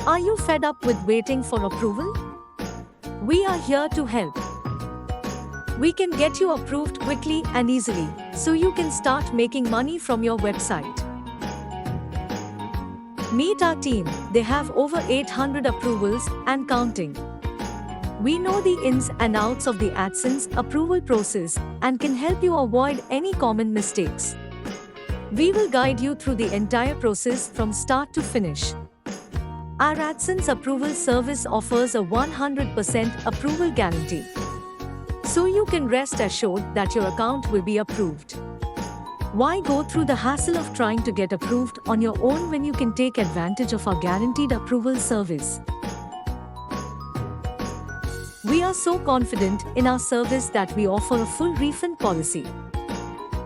Are you fed up with waiting for approval? We are here to help. We can get you approved quickly and easily, so you can start making money from your website. Meet our team, they have over 800 approvals and counting. We know the ins and outs of the AdSense approval process and can help you avoid any common mistakes. We will guide you through the entire process from start to finish. Our AdSense approval service offers a 100% approval guarantee, so you can rest assured that your account will be approved. Why go through the hassle of trying to get approved on your own when you can take advantage of our guaranteed approval service? We are so confident in our service that we offer a full refund policy.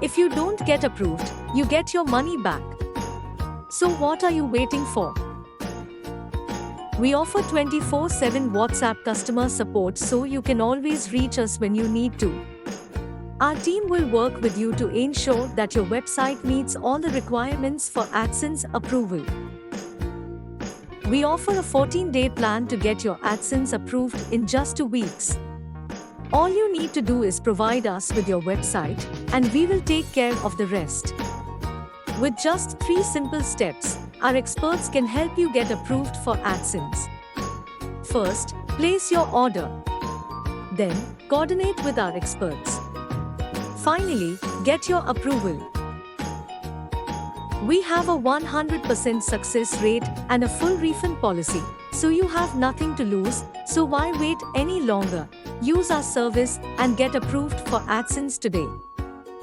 If you don't get approved, you get your money back. So what are you waiting for? We offer 24/7 WhatsApp customer support so you can always reach us when you need to. Our team will work with you to ensure that your website meets all the requirements for AdSense approval. We offer a 14-day plan to get your AdSense approved in just 2 weeks. All you need to do is provide us with your website, and we will take care of the rest. With just 3 simple steps, our experts can help you get approved for AdSense. First, place your order. Then, coordinate with our experts. Finally, get your approval. We have a 100% success rate and a full refund policy, so you have nothing to lose. So why wait any longer? Use our service and get approved for AdSense today.